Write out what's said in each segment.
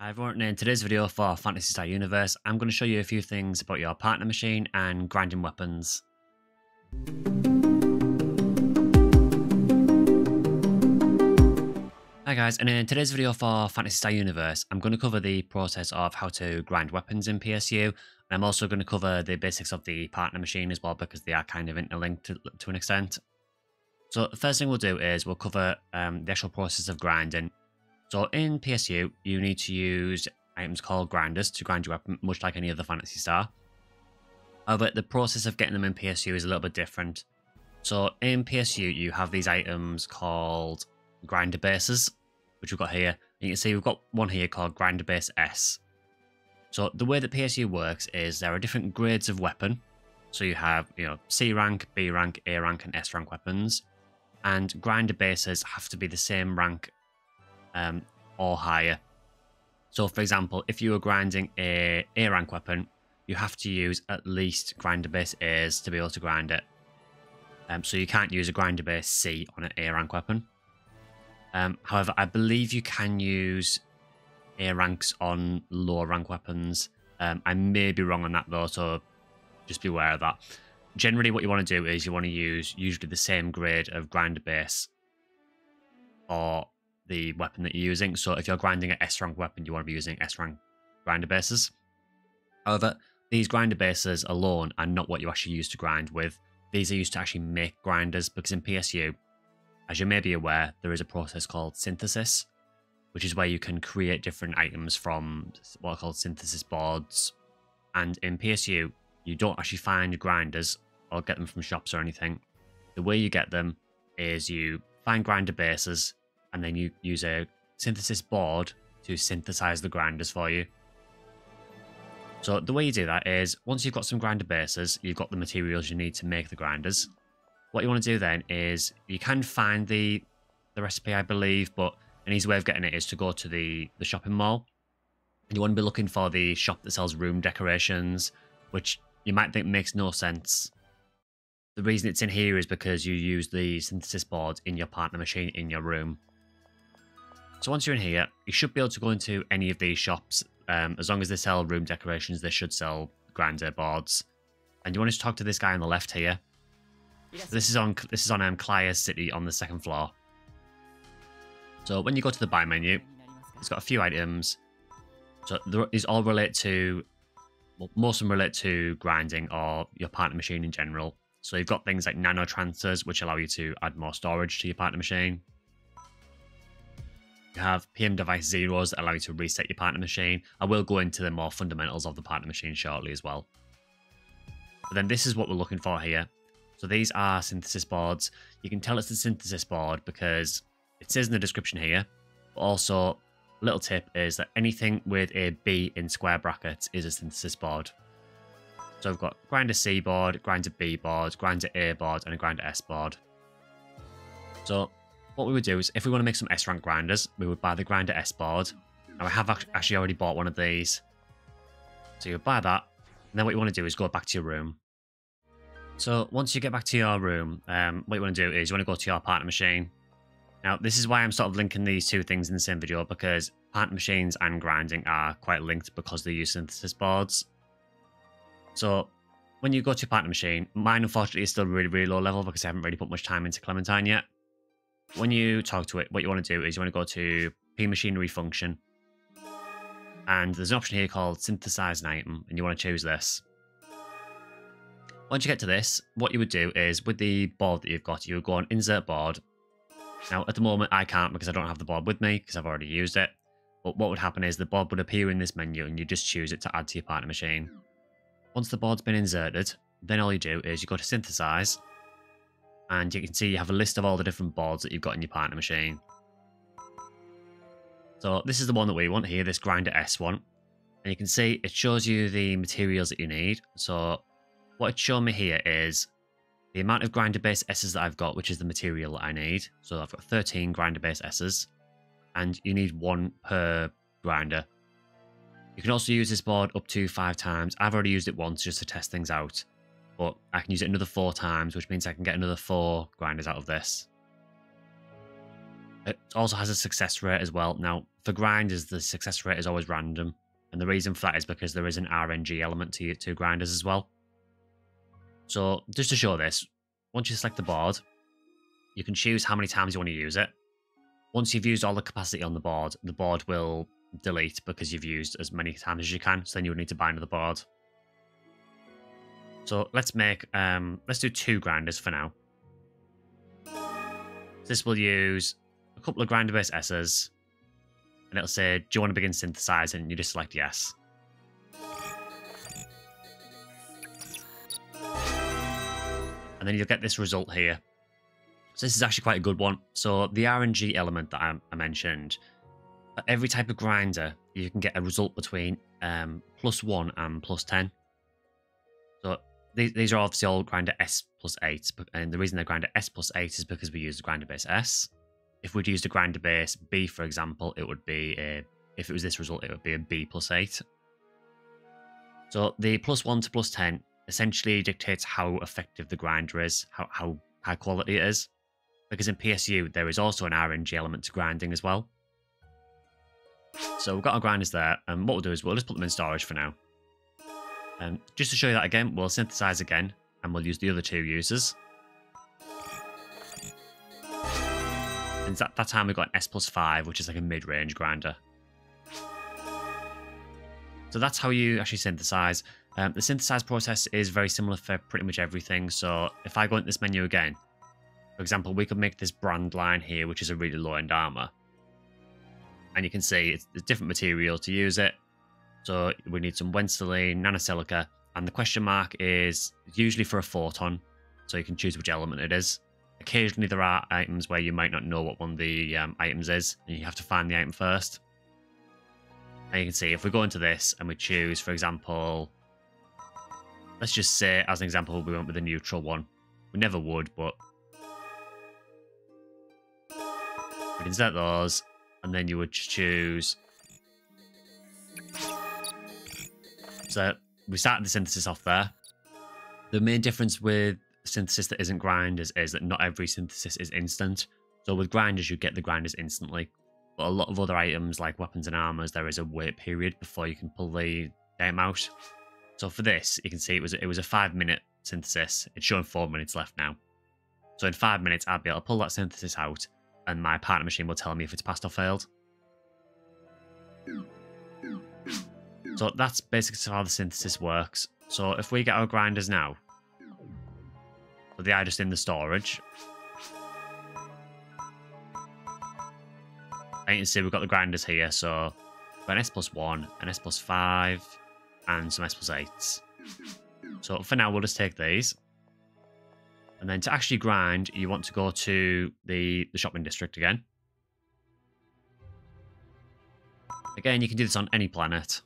Hi everyone, and in today's video for Phantasy Star Universe, I'm going to show you a few things about your partner machine and grinding weapons. Hi guys, and in today's video for Phantasy Star Universe, I'm going to cover the process of how to grind weapons in PSU, and I'm also going to cover the basics of the partner machine as well because they are kind of interlinked to an extent. So the first thing we'll do is we'll cover the actual process of grinding. So in PSU, you need to use items called grinders to grind your weapon, much like any other Phantasy Star. However, the process of getting them in PSU is a little bit different. So in PSU, you have these items called grinder bases, which we've got here. You can see we've got one here called grinder base S. So the way that PSU works is there are different grades of weapon. So you have, C rank, B rank, A rank, and S rank weapons. And grinder bases have to be the same rank or higher. So for example, if you were grinding a A rank weapon, you have to use at least grinder base A's to be able to grind it. So you can't use a grinder base C on an A rank weapon. However, I believe you can use A ranks on lower rank weapons. I may be wrong on that though, so just be aware of that. Generally, what you want to do is you want to use usually the same grade of grinder base for the weapon that you're using. So if you're grinding an S rank weapon, you want to be using S rank grinder bases. However, these grinder bases alone are not what you actually use to grind with. These are used to actually make grinders, because in PSU, as you may be aware, there is a process called synthesis, which is where you can create different items from what are called synthesis boards. And in PSU, you don't actually find grinders or get them from shops or anything. The way you get them is you find grinder bases, and then you use a synthesis board to synthesize the grinders for you. So the way you do that is, once you've got some grinder bases, you've got the materials you need to make the grinders. What you want to do then is, you can find the recipe, I believe, but an easy way of getting it is to go to the shopping mall. And you want to be looking for the shop that sells room decorations, which you might think makes no sense. The reason it's in here is because you use the synthesis board in your partner machine in your room. So once you're in here, you should be able to go into any of these shops. As long as they sell room decorations, they should sell grinder boards. And you want to talk to this guy on the left here. So this is on Clia's City on the second floor. So when you go to the buy menu, it's got a few items. So these all relate to, well, most of them relate to grinding or your partner machine in general. So you've got things like nano transfers, which allow you to add more storage to your partner machine. You have PM device zeros that allow you to reset your partner machine. I will go into the more fundamentals of the partner machine shortly as well. But then this is what we're looking for here. So these are synthesis boards. You can tell it's the synthesis board because it says in the description here. But also, a little tip is that anything with a B in square brackets is a synthesis board. So we've got grinder C board, grinder B board, grinder A board, and a grinder S board. So what we would do is, if we want to make some S rank grinders, we would buy the grinder S board. Now I have actually already bought one of these. So you would buy that, and then what you want to do is go back to your room. So once you get back to your room, what you want to do is you want to go to your partner machine. Now this is why I'm sort of linking these two things in the same video, because partner machines and grinding are quite linked because they use synthesis boards. So when you go to your partner machine, mine unfortunately is still really, really low level because I haven't really put much time into Clementine yet. When you talk to it, what you want to do is you want to go to P Machinery Function. And there's an option here called Synthesize an Item, and you want to choose this. Once you get to this, what you would do is, with the board that you've got, you would go on Insert Board. Now, at the moment, I can't because I don't have the board with me because I've already used it. But what would happen is the board would appear in this menu, and you just choose it to add to your partner machine. Once the board's been inserted, then all you do is you go to Synthesize, and you can see you have a list of all the different boards that you've got in your partner machine. So this is the one that we want here, this grinder S one. And you can see it shows you the materials that you need. So what it's showing me here is the amount of grinder base S's that I've got, which is the material that I need. So I've got 13 grinder base S's, and you need one per grinder. You can also use this board up to 5 times. I've already used it once just to test things out, but I can use it another 4 times, which means I can get another 4 grinders out of this. It also has a success rate as well. Now, for grinders, the success rate is always random. And the reason for that is because there is an RNG element to grinders as well. So just to show this, once you select the board, you can choose how many times you want to use it. Once you've used all the capacity on the board will delete because you've used as many times as you can. So then you would need to buy another board. So let's do 2 grinders for now. This will use a couple of grinder base S's. And it'll say, do you want to begin synthesizing? And you just select yes. And then you'll get this result here. So this is actually quite a good one. So the RNG element that I mentioned, for every type of grinder, you can get a result between +1 and +10. So these are obviously all grinder S+8. And the reason they're grinder S+8 is because we use the grinder base S. If we'd used a grinder base B, for example, it would be if it was this result, it would be a B+8. So the +1 to +10 essentially dictates how effective the grinder is, how high quality it is. Because in PSU, there is also an RNG element to grinding as well. So we've got our grinders there, and what we'll do is we'll just put them in storage for now. Just to show you that again, we'll synthesize again, and we'll use the other 2 users. And that time we've got an S+5, which is like a mid-range grinder. So that's how you actually synthesize. The synthesize process is very similar for pretty much everything. So if I go into this menu again, for example, we could make this brand line here, which is a really low-end armor. And you can see it's different material to use it. So we need some Wenceline, nanosilica, and the question mark is usually for a photon. So you can choose which element it is. Occasionally there are items where you might not know what one of the items is, and you have to find the item first. And you can see if we go into this and we choose, for example, let's just say as an example we went with a neutral one. We never would, but we can select those, and then you would choose. So we started the synthesis off there. The main difference with synthesis that isn't grinders is that not every synthesis is instant. So with grinders, you get the grinders instantly. But a lot of other items like weapons and armors, there is a wait period before you can pull the item out. So for this, you can see it was a 5-minute synthesis. It's showing 4 minutes left now. So in 5 minutes, I'll be able to pull that synthesis out, and my partner machine will tell me if it's passed or failed. So that's basically how the synthesis works. So if we get our grinders now, so they are just in the storage. And you can see we've got the grinders here. So we've got an S+1, an S+5, and some S+8s. So for now, we'll just take these. And then to actually grind, you want to go to the shopping district again. Again, you can do this on any planet.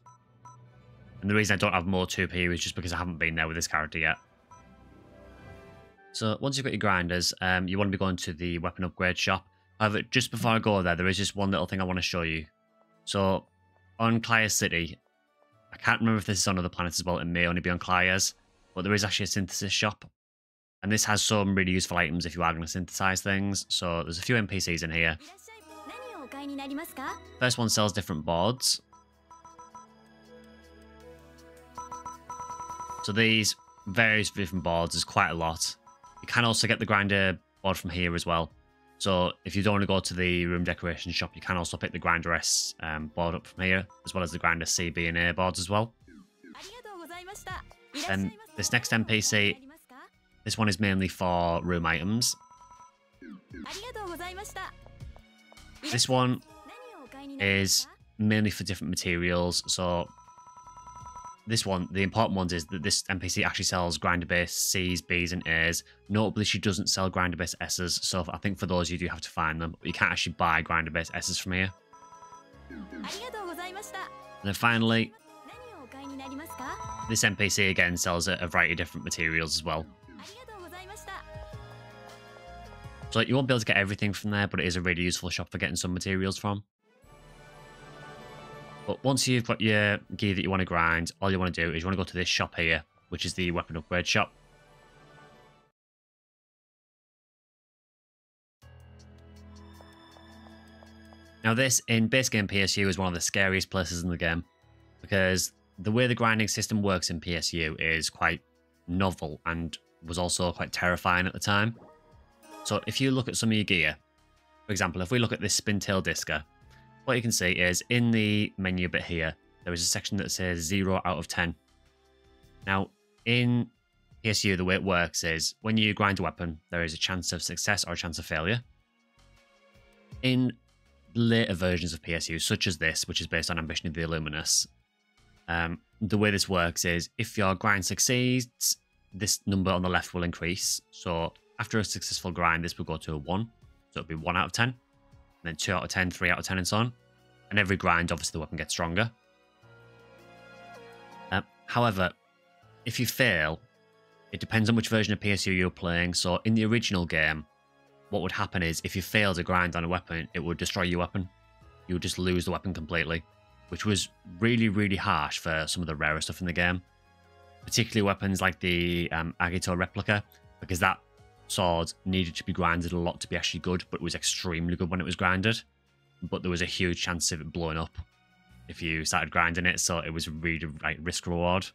And the reason I don't have more 2P is just because I haven't been there with this character yet. So once you've got your grinders, you want to be going to the weapon upgrade shop. However, just before I go there, there is just one little thing I want to show you. So on Clia's City, I can't remember if this is on other planets as well. It may only be on Clia's, but there is actually a synthesis shop. And this has some really useful items if you are going to synthesize things. So there's a few NPCs in here. First one sells different boards. So these various different boards, there's quite a lot. You can also get the grinder board from here as well. So if you don't want to go to the room decoration shop, you can also pick the grinder S board up from here, as well as the grinder C, B, and A boards as well. Then this next NPC, this one is mainly for room items. This one is mainly for different materials. So this one, the important ones is that this NPC actually sells grinder base C's, B's, and A's. Notably, she doesn't sell grinder base S's, so I think for those you do have to find them. But you can't actually buy grinder base S's from here. And then finally, this NPC again sells a variety of different materials as well. So you won't be able to get everything from there, but it is a really useful shop for getting some materials from. But once you've got your gear that you want to grind, all you want to do is you want to go to this shop here, which is the weapon upgrade shop. Now this, in base game PSU, is one of the scariest places in the game, because the way the grinding system works in PSU is quite novel and was also quite terrifying at the time. So if you look at some of your gear, for example, if we look at this spin-tail disca, what you can see is in the menu bit here, there is a section that says 0 out of 10. Now, in PSU, the way it works is when you grind a weapon, there is a chance of success or a chance of failure. In later versions of PSU, such as this, which is based on Ambition of the Illuminous, the way this works is if your grind succeeds, this number on the left will increase. So after a successful grind, this will go to a 1. So it'll be 1 out of 10. And then 2 out of 10, 3 out of 10, and so on. And every grind, obviously, the weapon gets stronger. However, if you fail, it depends on which version of PSU you're playing. So in the original game, what would happen is if you failed to grind on a weapon, it would destroy your weapon. You would just lose the weapon completely, which was really, really harsh for some of the rarer stuff in the game. Particularly weapons like the Agito replica, because that sword needed to be grinded a lot to be actually good, but it was extremely good when it was grinded. But there was a huge chance of it blowing up if you started grinding it, so it was really like risk-reward.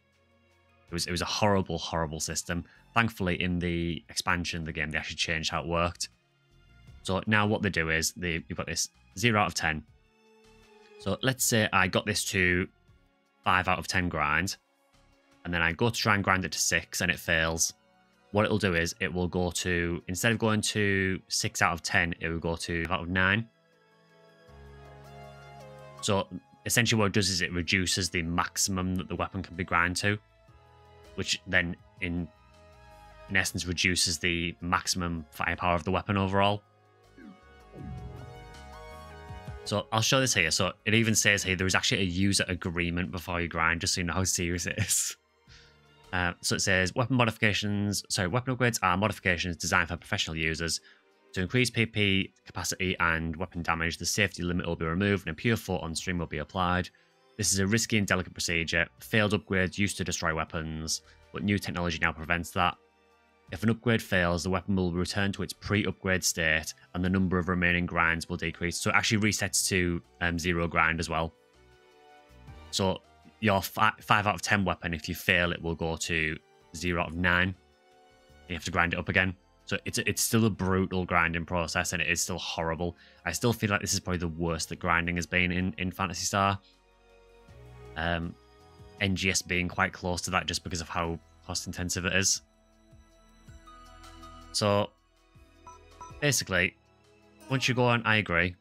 It was a horrible, horrible system. Thankfully, in the expansion of the game, they actually changed how it worked. So now what they do is, you've got this 0 out of 10. So let's say I got this to 5 out of 10 grind, and then I go to try and grind it to 6 and it fails. What it'll do is, it will go to, instead of going to 6 out of 10, it will go to 5 out of 9. So essentially what it does is it reduces the maximum that the weapon can be ground to, which then in essence reduces the maximum firepower of the weapon overall. So I'll show this here. So it even says here there is actually a user agreement before you grind, just so you know how serious it is. So it says weapon upgrades are modifications designed for professional users. To increase PP capacity and weapon damage, the safety limit will be removed and a pure fault on stream will be applied. This is a risky and delicate procedure. Failed upgrades used to destroy weapons, but new technology now prevents that. If an upgrade fails, the weapon will return to its pre-upgrade state and the number of remaining grinds will decrease. So it actually resets to 0 grind as well. So your 5 out of 10 weapon, if you fail, it will go to 0 out of 9. You have to grind it up again. So it's still a brutal grinding process, and it is still horrible. I still feel like this is probably the worst that grinding has been in Phantasy Star. NGS being quite close to that just because of how cost intensive it is. So basically, once you go on I agree,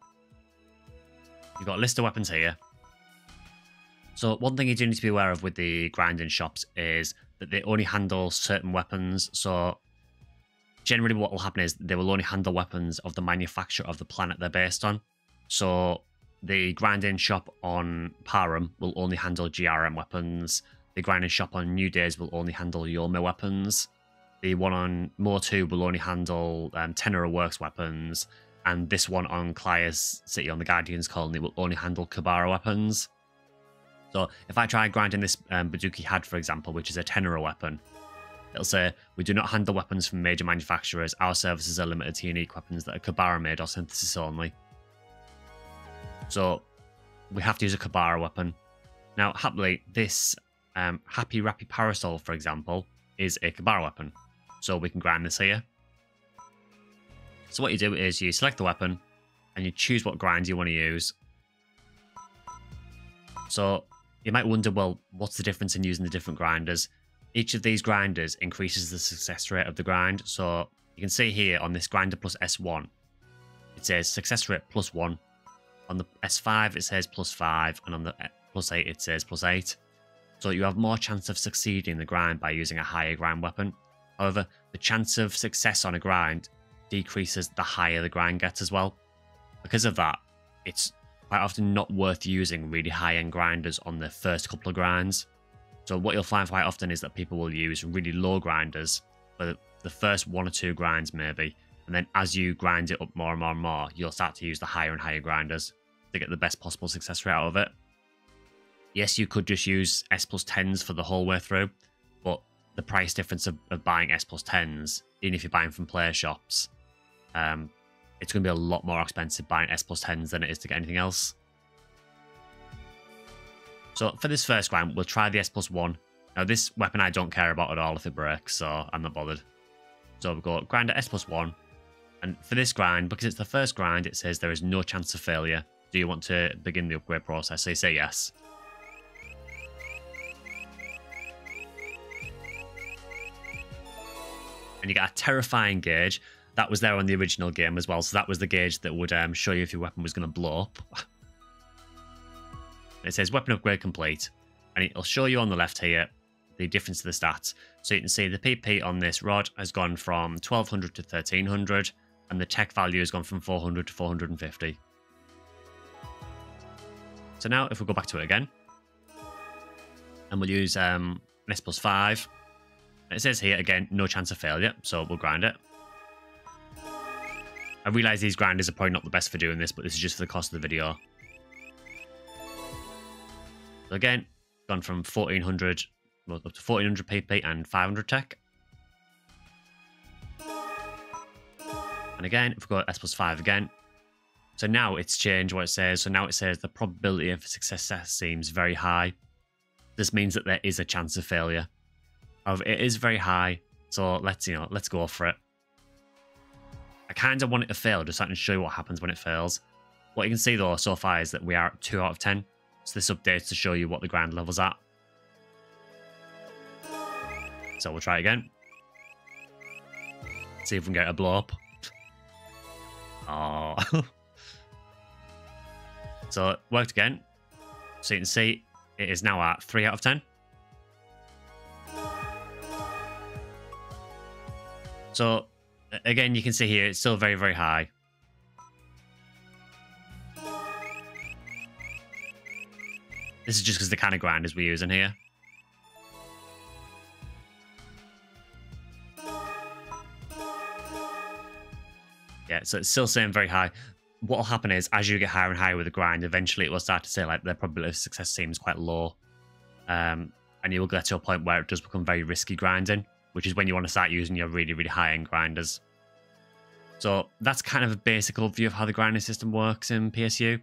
you've got a list of weapons here. So one thing you do need to be aware of with the grinding shops is that they only handle certain weapons. So generally what will happen is they will only handle weapons of the manufacturer of the planet they're based on. So the grinding shop on Parum will only handle GRM weapons. The grinding shop on New Days will only handle Yome weapons. The one on Mo2 will only handle Tenora Works weapons. And this one on Clia's City on the Guardian's Colony will only handle Kabara weapons. So if I try grinding this Baduki Had, for example, which is a Tenora weapon, it'll say, we do not handle weapons from major manufacturers. Our services are limited to unique weapons that are Kabara made or synthesis only. So we have to use a Kabara weapon. Now, happily, this Happy Rappy Parasol, for example, is a Kabara weapon. So we can grind this here. So what you do is you select the weapon and you choose what grind you want to use. So you might wonder, well, what's the difference in using the different grinders? Each of these grinders increases the success rate of the grind. So you can see here on this grinder plus S1, it says success rate +1. On the S5, it says +5. And on the +8, it says +8. So you have more chance of succeeding in the grind by using a higher grind weapon. However, the chance of success on a grind decreases the higher the grind gets as well. Because of that, it's quite often not worth using really high-end grinders on the first couple of grinds. So what you'll find quite often is that people will use really low grinders for the first 1 or 2 grinds maybe, and then as you grind it up more and more and more, you'll start to use the higher and higher grinders to get the best possible success rate out of it. Yes, you could just use S+10s for the whole way through, but the price difference of buying S+10s, even if you're buying from player shops, it's going to be a lot more expensive buying S plus 10s than it is to get anything else. So for this first grind, we'll try the S plus 1. Now this weapon I don't care about at all if it breaks, so I'm not bothered. So we'll go grind at S plus 1. And for this grind, because it's the first grind, it says there is no chance of failure. Do you want to begin the upgrade process? So you say yes. And you get a terrifying gauge. That was there on the original game as well. So that was the gauge that would show you if your weapon was going to blow up. It says weapon upgrade complete. And it'll show you on the left here the difference to the stats. So you can see the PP on this rod has gone from 1200 to 1300. And the tech value has gone from 400 to 450. So now if we go back to it again. And we'll use an S plus 5. It says here, again, no chance of failure, so we'll grind it. I realise these grinders are probably not the best for doing this, but this is just for the cost of the video. So again, gone from 1400 up to 1400 PP and 500 tech. And again, if we go S plus 5 again. So now it's changed what it says. So now it says the probability of success seems very high. This means that there is a chance of failure. However, it is very high, so let's go for it. I kind of want it to fail, just so I can show you what happens when it fails. What you can see though so far is that we are at 2 out of 10. So this updates to show you what the grind level's at. So we'll try again. See if we can get a blow up. Oh. So it worked again. So you can see it is now at 3 out of 10. So, again, you can see here, it's still very, very high. This is just because the kind of grinders we're using here. Yeah, so it's still saying very high. What will happen is, as you get higher and higher with the grind, eventually it will start to say, like, the probability of success seems quite low. And you will get to a point where it does become very risky grinding, which is when you want to start using your really, really high-end grinders. So that's kind of a basic overview of how the grinding system works in PSU.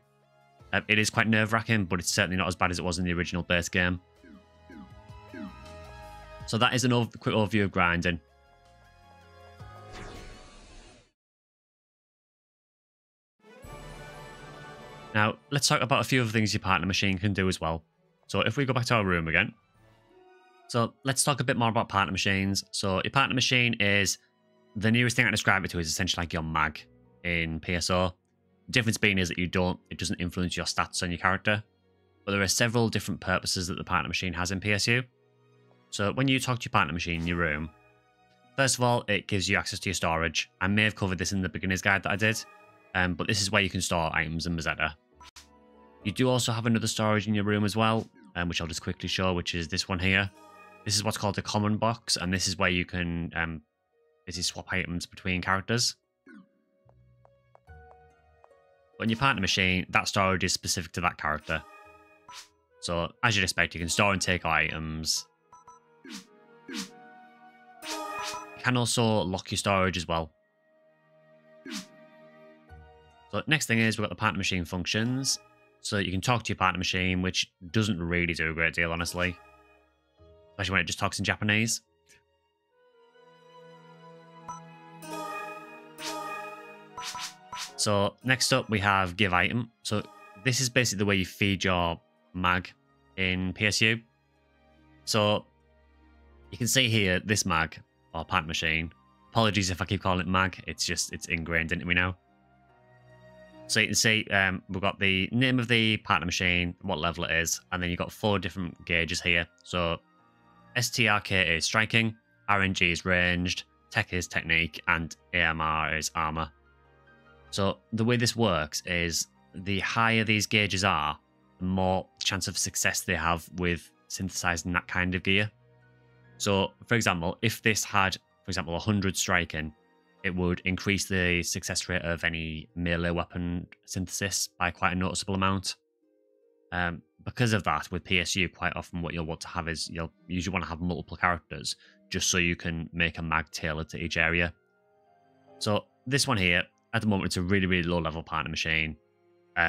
It is quite nerve-wracking, but it's certainly not as bad as it was in the original base game. So that is a quick overview of grinding. Now, let's talk about a few other things your partner machine can do as well. So if we go back to our room again. So let's talk a bit more about partner machines. So your partner machine is, the nearest thing I describe it to is essentially like your mag in PSO. The difference being is that it doesn't influence your stats on your character. But there are several different purposes that the partner machine has in PSU. So when you talk to your partner machine in your room, first of all, it gives you access to your storage. I may have covered this in the beginner's guide that I did, but this is where you can store items and Mazetta. You do also have another storage in your room as well, which I'll just quickly show, which is this one here. This is what's called the common box, and this is where you can basically swap items between characters. But in your partner machine, that storage is specific to that character. So, as you'd expect, you can store and take items. You can also lock your storage as well. So, next thing is we've got the partner machine functions. So, you can talk to your partner machine, which doesn't really do a great deal, honestly. Especially when it just talks in Japanese. So next up we have give item. So this is basically the way you feed your mag in PSU. So you can see here this mag or partner machine. Apologies if I keep calling it mag. It's ingrained into me now. So you can see we've got the name of the partner machine, what level it is, and then you've got 4 different gauges here. So STRK is striking, RNG is ranged, tech is technique, and AMR is armor. So the way this works is the higher these gauges are, the more chance of success they have with synthesizing that kind of gear. So, for example, if this had, 100 striking, it would increase the success rate of any melee weapon synthesis by quite a noticeable amount. Because of that, with PSU, quite often what you'll want to have is you'll usually want to have multiple characters just so you can make a mag tailored to each area. So this one here, At the moment, it's a really, really low level partner machine.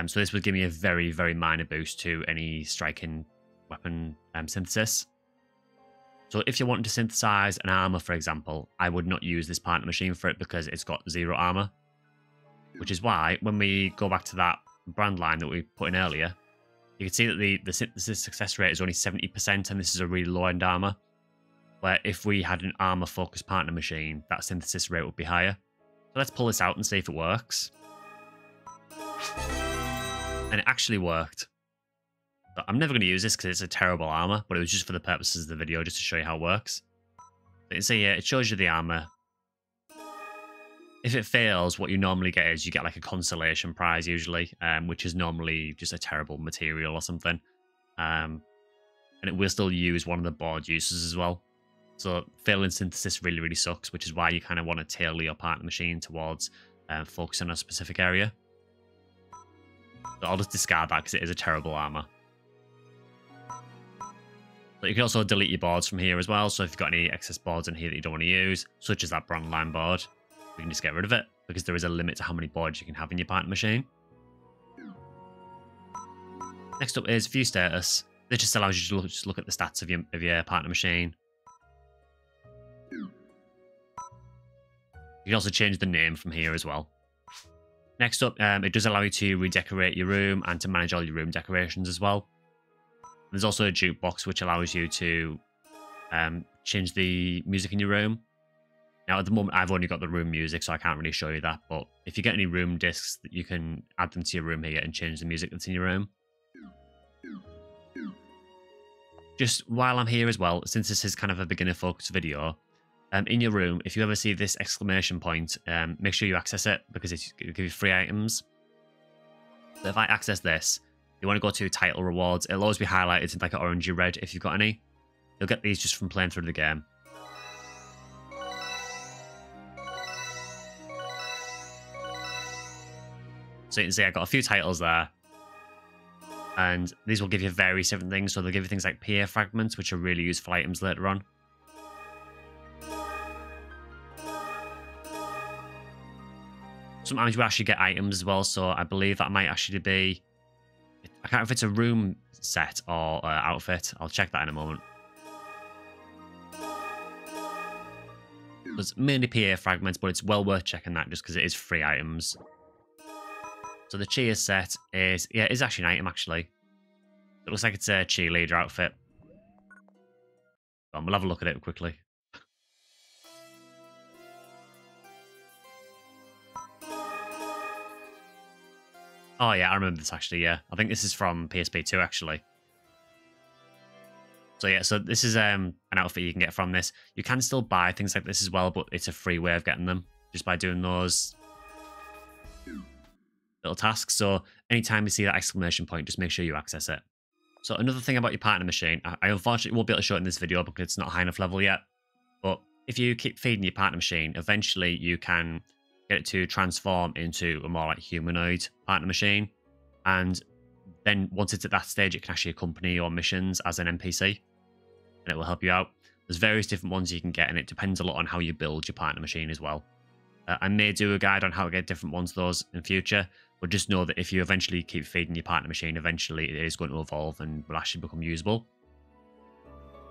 So this would give me a very, very minor boost to any striking weapon synthesis. So if you're wanting to synthesize an armor, for example, I would not use this partner machine for it because it's got 0 armor. Which is why, when we go back to that brand line that we put in earlier, you can see that the synthesis success rate is only 70%, and this is a really low-end armor. Where if we had an armor-focused partner machine, that synthesis rate would be higher. So let's pull this out and see if it works. And it actually worked. So I'm never going to use this because it's a terrible armor, but it was just for the purposes of the video, just to show you how it works. So you can see here, it shows you the armor. If it fails, what you normally get is you get like a consolation prize usually, which is normally just a terrible material or something. And it will still use one of the board uses as well. So failing synthesis really, really sucks, which is why you kind of want to tailor your partner machine towards focusing on a specific area. So I'll just discard that because it is a terrible armor. But you can also delete your boards from here as well. So if you've got any excess boards in here that you don't want to use, such as that brand line board, we can just get rid of it because there is a limit to how many boards you can have in your partner machine. Next up is view status. This just allows you to just look at the stats of your partner machine. You can also change the name from here as well. Next up, it does allow you to redecorate your room and to manage all your room decorations as well. There's also a jukebox which allows you to change the music in your room. Now, at the moment, I've only got the room music, so I can't really show you that. But if you get any room discs, you can add them to your room here and change the music that's in your room. Just while I'm here as well, since this is kind of a beginner-focused video, in your room, if you ever see this exclamation point, make sure you access it because it'll give you free items. So if I access this, you want to go to title rewards. It'll always be highlighted in like an orangey red if you've got any. You'll get these just from playing through the game. So you can see I've got a few titles there. And these will give you various different things. So they'll give you things like PA fragments, which are really useful items later on. Sometimes you actually get items as well. So I believe that might actually be... I can't know if it's a room set or outfit. I'll check that in a moment. There's mainly PA fragments, but it's well worth checking that just because it is free items. So the cheer set is, yeah, it is actually an item, actually. It looks like it's a cheerleader outfit. We'll have a look at it quickly. Oh, yeah, I remember this, actually, yeah. I think this is from PSP 2, actually. So, yeah, so this is an outfit you can get from this. You can still buy things like this as well, but it's a free way of getting them just by doing those little tasks. So anytime you see that exclamation point, just make sure you access it. So another thing about your partner machine, I unfortunately won't be able to show it in this video because it's not high enough level yet. But if you keep feeding your partner machine, eventually you can get it to transform into a more like humanoid partner machine. And then once it's at that stage, it can actually accompany your missions as an NPC. And it will help you out. There's various different ones you can get, and it depends a lot on how you build your partner machine as well. I may do a guide on how to get different ones of those in future, but just know that if you eventually keep feeding your partner machine, eventually it is going to evolve and will actually become usable.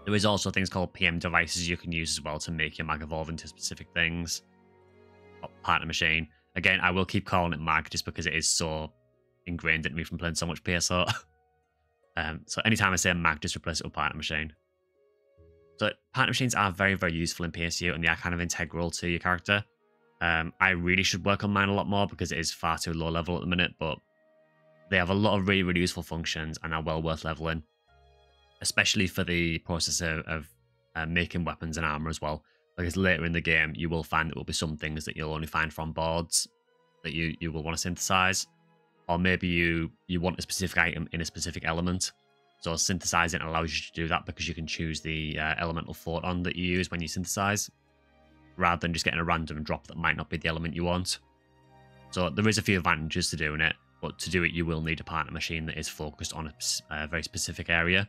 There is also things called PM devices you can use as well to make your mag evolve into specific things. Partner machine. Again, I will keep calling it mag just because it is so ingrained in me from playing so much PSO. So anytime I say mag, just replace it with partner machine. So partner machines are very, very useful in PSU, and they are kind of integral to your character. I really should work on mine a lot more because it is far too low level at the minute, but they have a lot of really, really useful functions and are well worth leveling, especially for the process of making weapons and armor as well. Because later in the game, you will find there will be some things that you'll only find from boards that you will want to synthesize, or maybe you want a specific item in a specific element. So synthesizing allows you to do that because you can choose the elemental photon that you use when you synthesize, rather than just getting a random drop that might not be the element you want. So there is a few advantages to doing it, but to do it you will need a partner machine that is focused on a very specific area.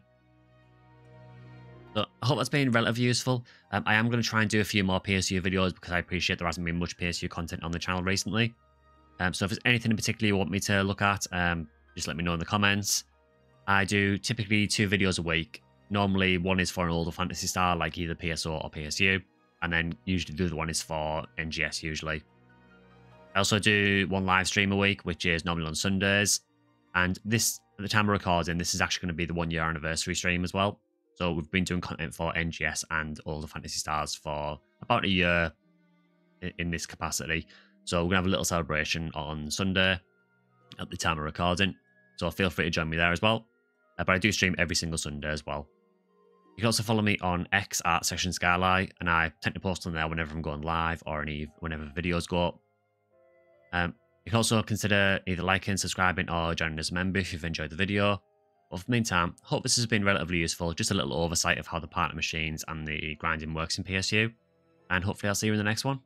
So I hope that's been relatively useful. I am going to try and do a few more PSU videos because I appreciate there hasn't been much PSU content on the channel recently. So if there's anything in particular you want me to look at, just let me know in the comments. I do typically 2 videos a week. Normally one is for an older Phantasy Star, like either PSO or PSU, and then usually the other one is for NGS usually. I also do 1 live stream a week, which is normally on Sundays. And this, at the time of recording, this is actually going to be the 1-year anniversary stream as well. So we've been doing content for NGS and all the Phantasy Stars for about a year in this capacity. So we're going to have a little celebration on Sunday at the time of recording. So feel free to join me there as well. But I do stream every single Sunday as well. You can also follow me on X at Section Skylight, and I tend to post on there whenever I'm going live or whenever videos go up. You can also consider either liking, subscribing, or joining as a member if you've enjoyed the video. But for the meantime, hope this has been relatively useful, just a little oversight of how the partner machines and the grinding works in PSU, and hopefully I'll see you in the next one.